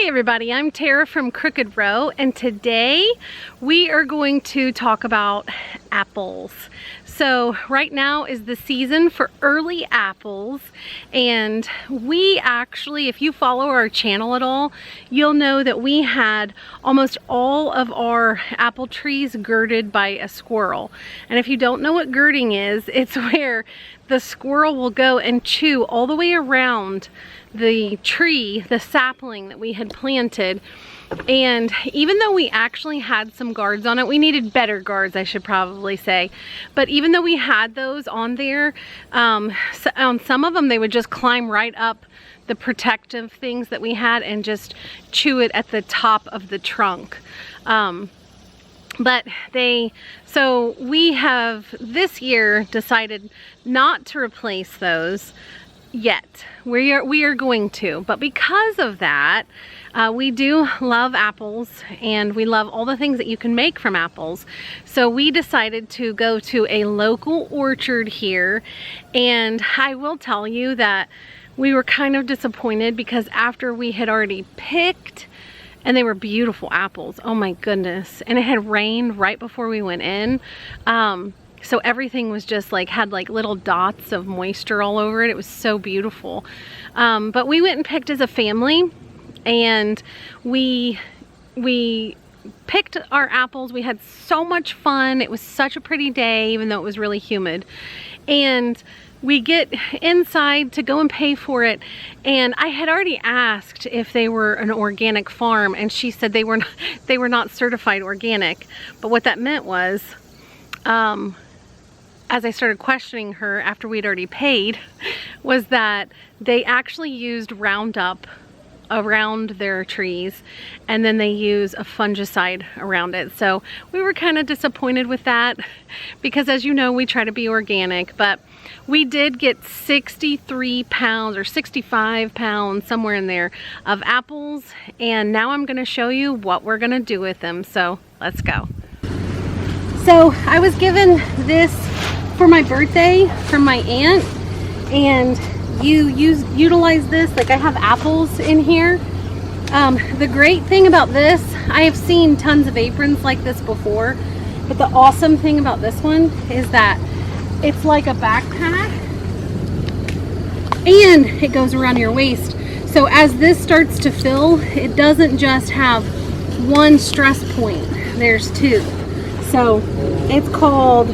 Hey everybody, I'm Tara from Crooked Row, and today we are going to talk about apples. So right now is the season for early apples, and we actually, if you follow our channel at all, you'll know that we had almost all of our apple trees girded by a squirrel. And if you don't know what girding is, it's where the squirrel will go and chew all the way around the tree, the sapling that we had planted. And even though we actually had some guards on it, we needed better guards, I should probably say. But even though we had those on there, on some of them they would just climb right up the protective things that we had and just chew it at the top of the trunk. So we have this year decided not to replace those yet. We are going to, but because of that, we do love apples and we love all the things that you can make from apples. So we decided to go to a local orchard here, and I will tell you that we were kind of disappointed because after we had already picked, and they were beautiful apples, oh my goodness, and it had rained right before we went in. So everything was just like, had like little dots of moisture all over it. It was so beautiful. But we went and picked as a family, and we picked our apples. We had so much fun. It was such a pretty day, even though it was really humid. And we get inside to go and pay for it, and I had already asked if they were an organic farm, and she said they were not certified organic. But what that meant was, as I started questioning her after we'd already paid, was that they actually used Roundup around their trees, and then they use a fungicide around it. So we were kind of disappointed with that because, as you know, we try to be organic, but we did get 63 pounds or 65 pounds, somewhere in there, of apples, and now I'm going to show you what we're going to do with them. So let's go. So I was given this for my birthday from my aunt, and you utilize this. Like, I have apples in here. The great thing about this, I have seen tons of aprons like this before, but the awesome thing about this one is that it's like a backpack and it goes around your waist. So as this starts to fill, it doesn't just have one stress point, there's two. So it's called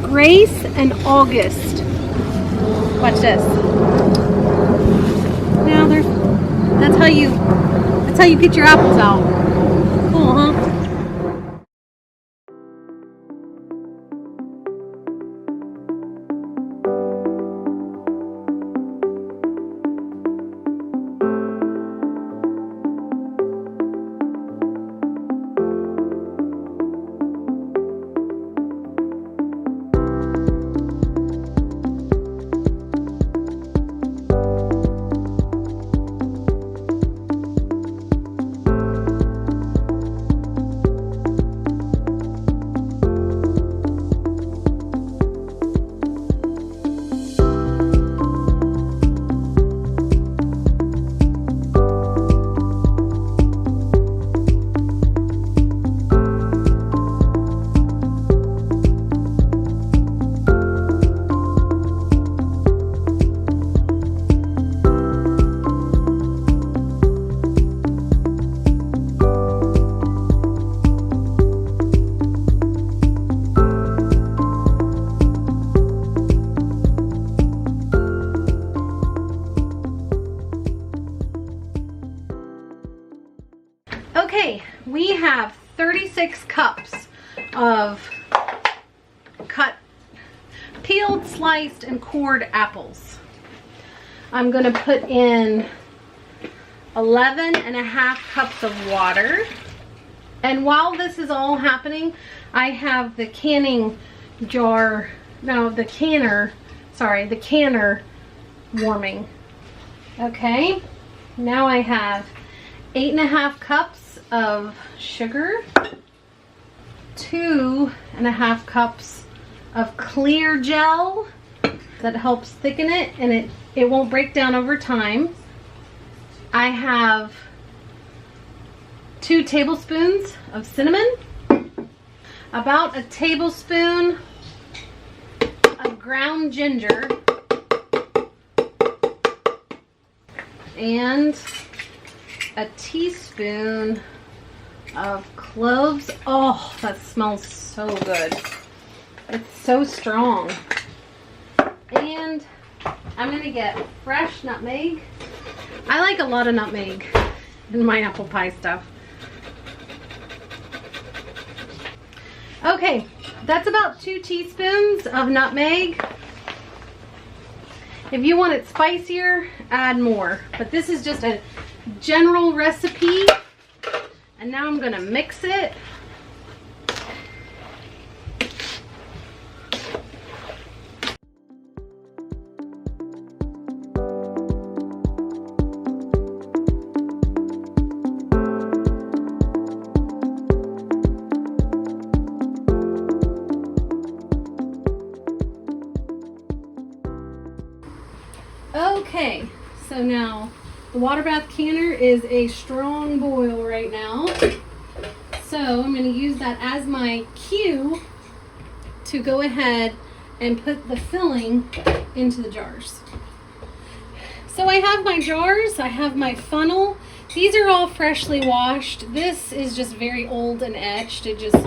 Grace and August. Watch this. Now that's how you get your apples out. Cool, huh? Okay, we have 36 cups of cut, peeled, sliced, and cored apples. I'm going to put in 11.5 cups of water. And while this is all happening, I have the canning jar, no, the canner warming. Okay, now I have 8.5 cups of sugar, 2.5 cups of clear gel that helps thicken it, and it won't break down over time. I have 2 tablespoons of cinnamon, about a tablespoon of ground ginger, and a teaspoon of cloves. Oh, that smells so good. It's so strong. And I'm gonna get fresh nutmeg. I like a lot of nutmeg in my apple pie stuff. Okay, that's about 2 teaspoons of nutmeg. If you want it spicier, add more. But this is just a general recipe. And now I'm gonna mix it. Okay, so now the water bath canner is a strong boil right now. So I'm going to use that as my cue to go ahead and put the filling into the jars. So I have my jars, I have my funnel. These are all freshly washed. This is just very old and etched. It just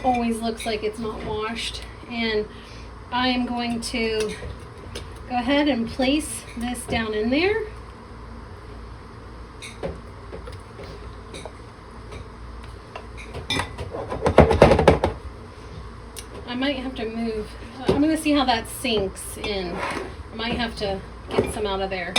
always looks like it's not washed. And I am going to go ahead and place this down in there. I might have to move. I'm going to see how that sinks in. I might have to get some out of there.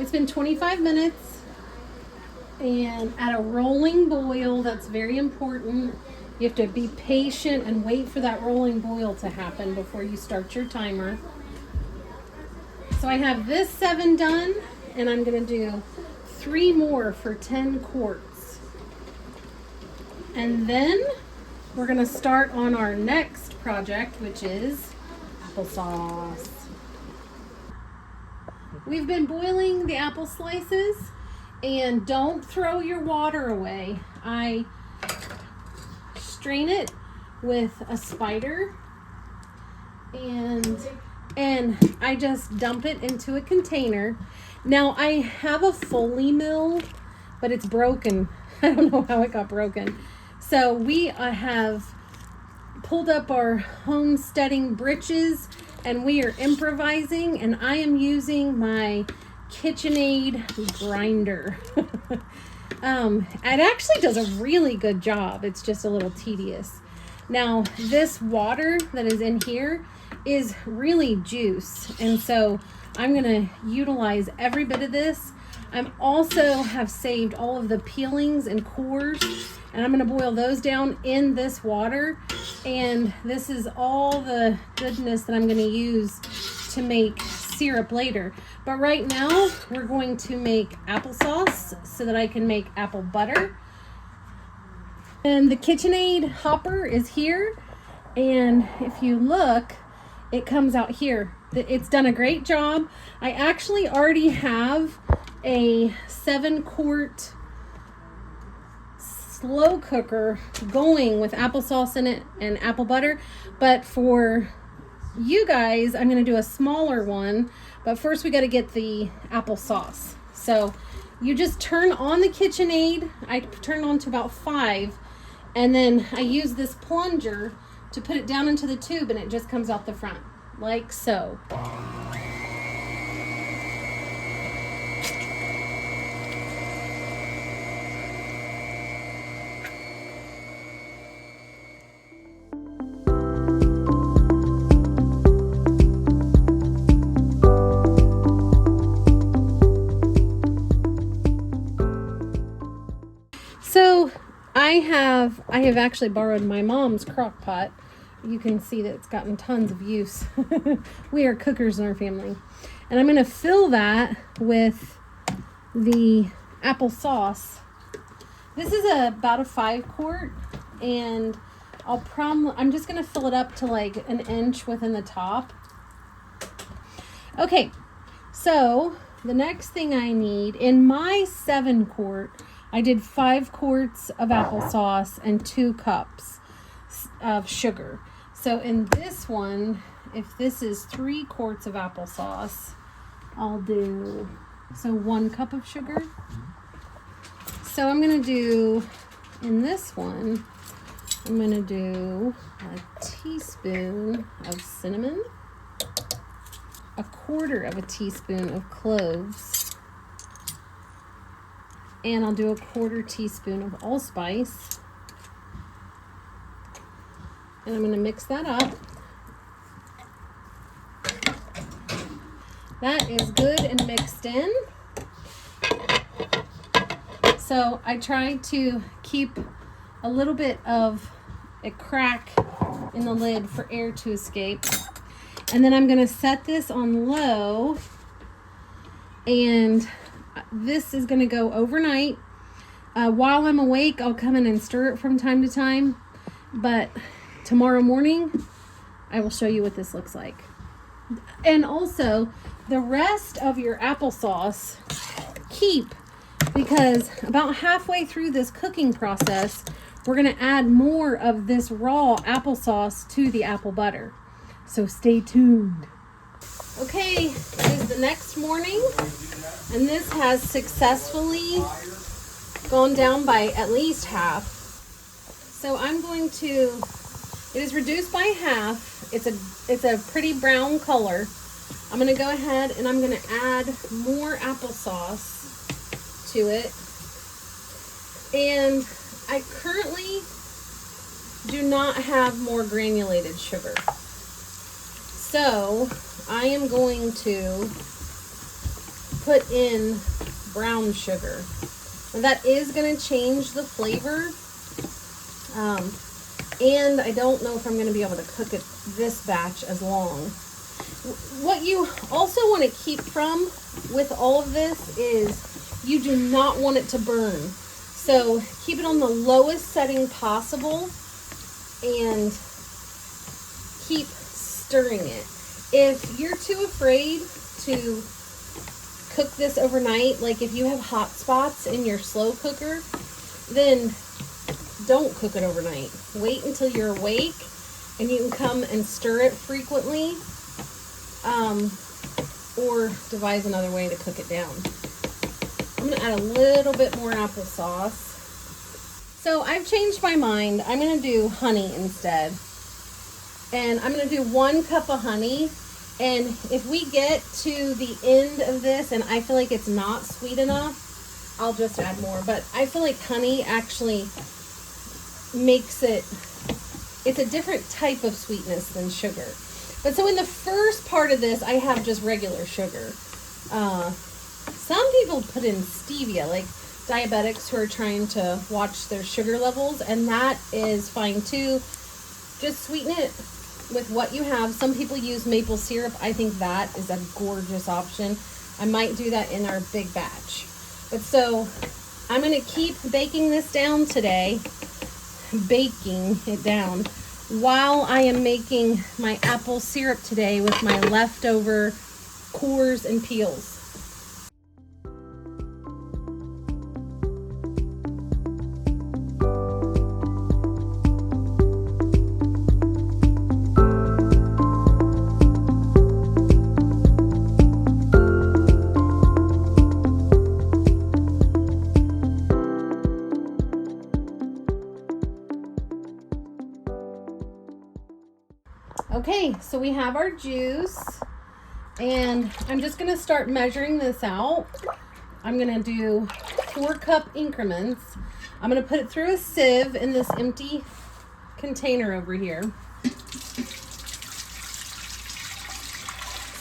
It's been 25 minutes and at a rolling boil. That's very important. You have to be patient and wait for that rolling boil to happen before you start your timer. So I have this 7 done, and I'm going to do 3 more for 10 quarts. And then we're going to start on our next project, which is applesauce. We've been boiling the apple slices, and don't throw your water away. I strain it with a spider, and I just dump it into a container. Now I have a Foley mill, but it's broken. I don't know how it got broken. So we have pulled up our homesteading britches, and we are improvising, and I am using my KitchenAid grinder. It actually does a really good job. It's just a little tedious. Now, this water that is in here is really juice, and so I'm going to utilize every bit of this. I'm also have saved all of the peelings and cores, and I'm going to boil those down in this water. And this is all the goodness that I'm going to use to make syrup later. But right now, we're going to make applesauce so that I can make apple butter. And the KitchenAid hopper is here. And if you look, it comes out here. It's done a great job. I actually already have a 7-quart slow cooker going with applesauce in it and apple butter. But for you guys, I'm going to do a smaller one. But first we got to get the applesauce. So you just turn on the KitchenAid. I turn on to about 5. And then I use this plunger to put it down into the tube, and it just comes out the front, like so. So I have actually borrowed my mom's crock pot. You can see that it's gotten tons of use. We are cookers in our family. And I'm going to fill that with the applesauce. This is about a 5-quart, and I'm just going to fill it up to like an inch within the top. Okay, so the next thing I need, in my 7-quart, I did 5 quarts of applesauce and 2 cups of sugar. So in this one, if this is 3 quarts of applesauce, I'll do 1 cup of sugar. So I'm going to do, in this one, I'm going to do a teaspoon of cinnamon, 1/4 teaspoon of cloves, and I'll do 1/4 teaspoon of allspice. And I'm going to mix that up. That is good and mixed in. So I try to keep a little bit of a crack in the lid for air to escape. And then I'm going to set this on low, and this is going to go overnight. While I'm awake, I'll come in and stir it from time to time, but tomorrow morning I will show you what this looks like. And also, the rest of your applesauce keep, because about halfway through this cooking process, we're going to add more of this raw applesauce to the apple butter. So stay tuned. Okay, it is the next morning, and this has successfully gone down by at least half. So I'm going to, it is reduced by half. It's a pretty brown color. I'm going to go ahead and I'm going to add more applesauce to it. And I currently do not have more granulated sugar. So I am going to put in brown sugar. Now that is going to change the flavor. And I don't know if I'm going to be able to cook it this batch as long. What you also want to keep from with all of this is you do not want it to burn. So keep it on the lowest setting possible and keep stirring it. If you're too afraid to cook this overnight, like if you have hot spots in your slow cooker, then don't cook it overnight. Wait until you're awake and you can come and stir it frequently, or devise another way to cook it down. I'm going to add a little bit more applesauce. So I've changed my mind. I'm going to do honey instead. And I'm going to do 1 cup of honey. And if we get to the end of this and I feel like it's not sweet enough, I'll just add more. But I feel like honey actually makes it, it's a different type of sweetness than sugar. But so in the first part of this, I have just regular sugar. Some people put in stevia, like diabetics who are trying to watch their sugar levels, and that is fine too. Just sweeten it with what you have. Some people use maple syrup. I think that is a gorgeous option. I might do that in our big batch. But so I'm going to keep baking this down today baking it down while I am making my apple syrup today with my leftover cores and peels. Okay, so we have our juice, and I'm just going to start measuring this out. I'm going to do 4-cup increments. I'm going to put it through a sieve in this empty container over here.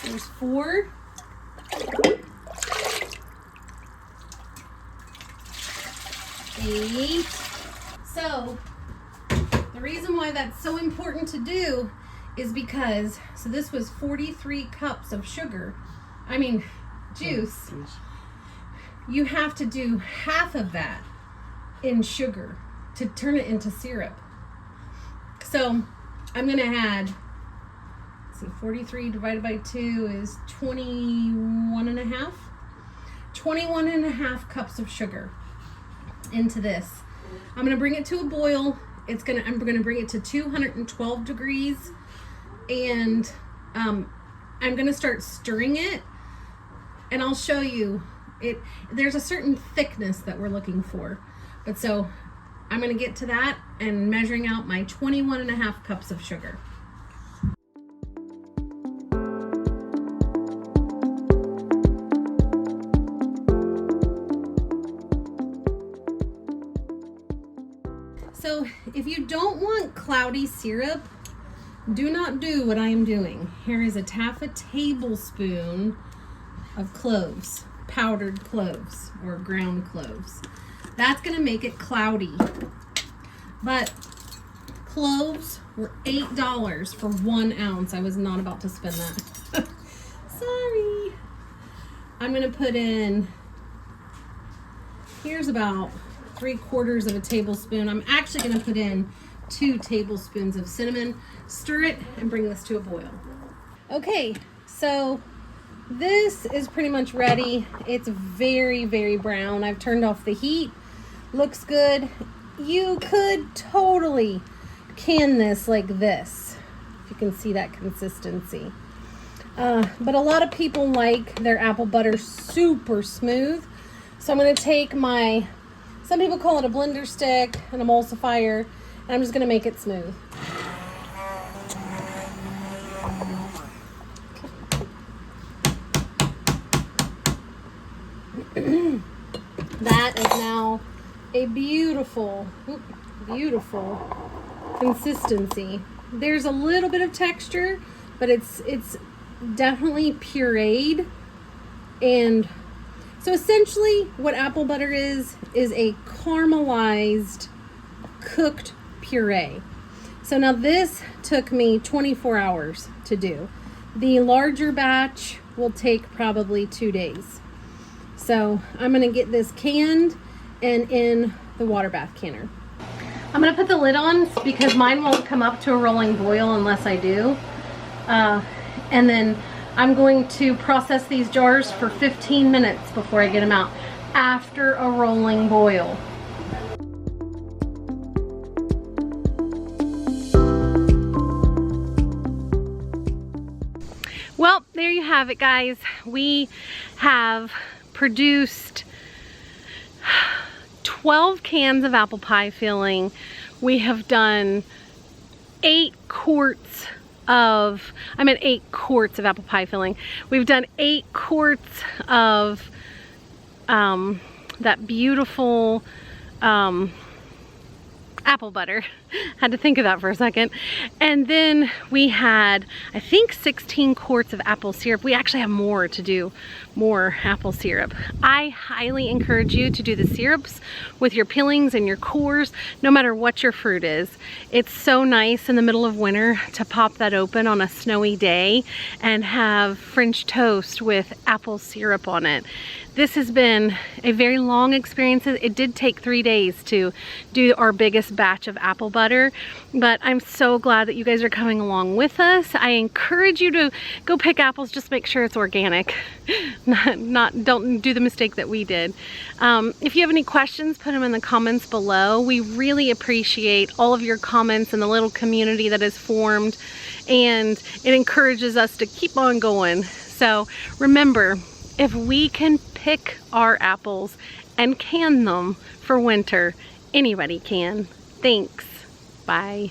There's 4. Eight. So the reason why that's so important to do is because, so this was 43 cups of sugar. I mean, juice. You have to do half of that in sugar to turn it into syrup. So I'm going to add, let's see, 43 divided by 2 is 21 and a half. 21 and a half cups of sugar into this. I'm going to bring it to a boil. I'm going to bring it to 212 degrees. And I'm going to start stirring it, and I'll show you it. There's a certain thickness that we're looking for, but so I'm going to get to that and measuring out my 21 and a half cups of sugar. So if you don't want cloudy syrup, do not do what I am doing. Here is a half a tablespoon of cloves, powdered cloves or ground cloves. That's going to make it cloudy. But cloves were $8 for 1 ounce. I was not about to spend that. Sorry. I'm going to put in, here's about 3/4 of a tablespoon. I'm actually going to put in 2 tablespoons of cinnamon. Stir it and bring this to a boil. Okay, so this is pretty much ready. It's very, very brown. I've turned off the heat. Looks good. You could totally can this like this, if you can see that consistency. But a lot of people like their apple butter super smooth. So I'm going to take my, some people call it a blender stick, an emulsifier, and I'm just going to make it smooth. That is now a beautiful, beautiful consistency. There's a little bit of texture, but it's definitely pureed. And so essentially what apple butter is a caramelized cooked puree. So now this took me 24 hours to do. The larger batch will take probably 2 days. So I'm going to get this canned and in the water bath canner. I'm going to put the lid on because mine won't come up to a rolling boil unless I do. And then I'm going to process these jars for 15 minutes before I get them out after a rolling boil. Well, there you have it, guys. We have produced 12 cans of apple pie filling. We have done 8 quarts of apple pie filling. We've done 8 quarts of that beautiful apple butter. Had to think of that for a second. And then we had, I think, 16 quarts of apple syrup. We actually have more to do, more apple syrup. I highly encourage you to do the syrups with your peelings and your cores, no matter what your fruit is. It's so nice in the middle of winter to pop that open on a snowy day and have French toast with apple syrup on it. This has been a very long experience. It did take 3 days to do our biggest batch of apple butter, but I'm so glad that you guys are coming along with us. I encourage you to go pick apples, just make sure it's organic. Don't do the mistake that we did. If you have any questions, put them in the comments below. We really appreciate all of your comments and the little community that is formed, and it encourages us to keep on going. So remember, if we can pick our apples and can them for winter, anybody can. Thanks. Bye.